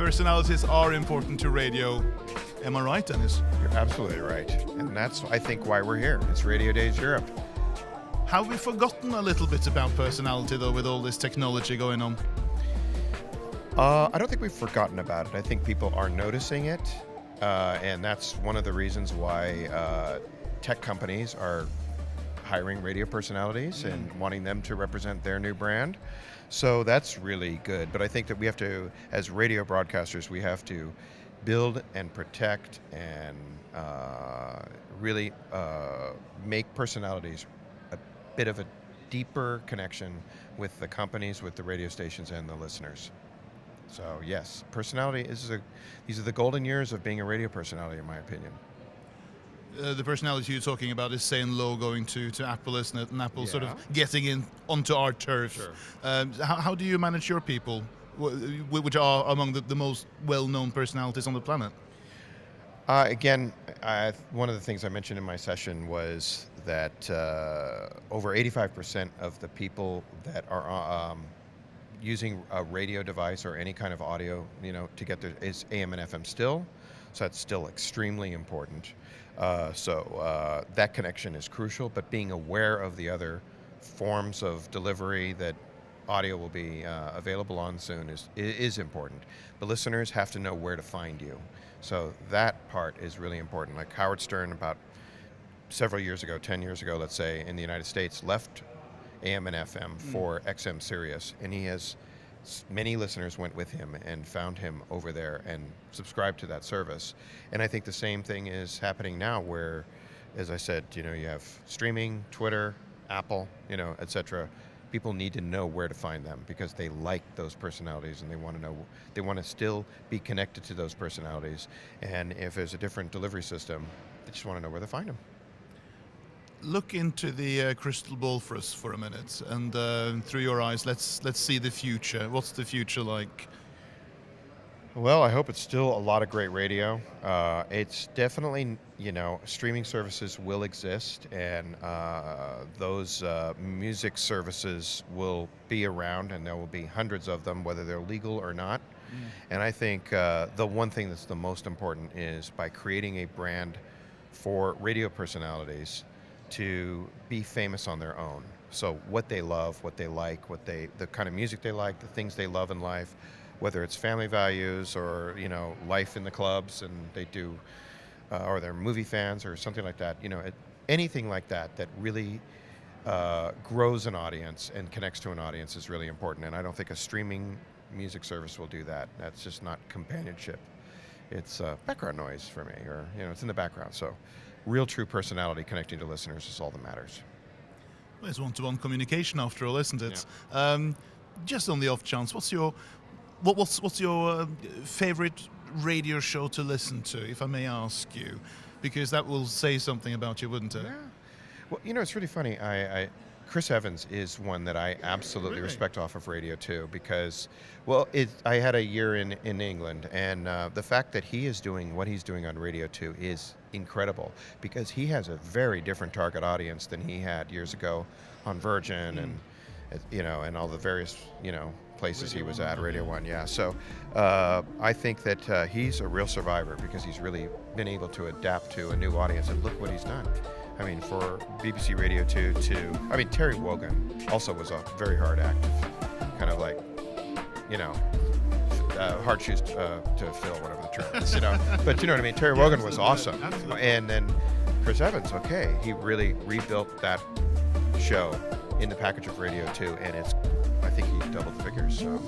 personalities are important to radio. Am I right, Dennis? You're absolutely right. And that's, I think, why we're here. It's Radiodays Europe. Have we forgotten a little bit about personality, though, with all this technology going on? I don't think we've forgotten about it. I think people are noticing it. And that's one of the reasons why tech companies are hiring radio personalities and wanting them to represent their new brand. So that's really good. But I think that we have to, as radio broadcasters, we have to build and protect and really make personalities a bit of a deeper connection with the companies, with the radio stations, and the listeners. So yes, personality these are the golden years of being a radio personality, in my opinion. The personality you're talking about is saying low going to Apple, isn't it? And Apple sort of getting in onto our turf. Sure. How do you manage your people, which are among the most well-known personalities on the planet? Again, one of the things I mentioned in my session was that over 85% of the people that are using a radio device or any kind of audio, to get there is AM and FM still. So that's still extremely important. So that connection is crucial, but being aware of the other forms of delivery that audio will be available on soon is important. The listeners have to know where to find you. So that part is really important. Like Howard Stern, about several years ago, 10 years ago, let's say, in the United States, left AM and FM for XM Sirius, and many listeners went with him and found him over there and subscribed to that service. And I think the same thing is happening now where, as I said, you have streaming, Twitter, Apple, etc. People need to know where to find them because they like those personalities and they want to still be connected to those personalities. And if there's a different delivery system, they just want to know where to find them. Look into the crystal ball for us for a minute, and through your eyes, let's see the future. What's the future like? Well, I hope it's still a lot of great radio. It's definitely, streaming services will exist, and those music services will be around, and there will be hundreds of them, whether they're legal or not. And I think the one thing that's the most important is by creating a brand for radio personalities to be famous on their own. So what they love, what they like, the kind of music they like, the things they love in life, whether it's family values or, life in the clubs and they do, or they're movie fans or something like that, anything like that really grows an audience and connects to an audience is really important. And I don't think a streaming music service will do that. That's just not companionship. It's background noise for me, or, it's in the background. So real true personality connecting to listeners is all that matters. Well, it's one-to-one communication after all, isn't it? Yeah. Just on the off chance, what's your favorite radio show to listen to, if I may ask you? Because that will say something about you, wouldn't it? Yeah. Well, it's really funny. Chris Evans is one that I absolutely respect off of radio too, because, I had a year in England, and the fact that he is doing what he's doing on radio too is incredible, because he has a very different target audience than he had years ago on Virgin and and all the various places he was at, Radio 1, yeah. So I think that he's a real survivor because he's really been able to adapt to a new audience, and look what he's done. I mean, for BBC Radio 2 Terry Wogan also was a very hard act, kind of like, hard shoes to fill, whatever the term is, But you know what I mean? Terry Wogan was awesome. Absolutely. And then Chris Evans, he really rebuilt that show in the package of Radio 2, and I think he doubled the figures, so.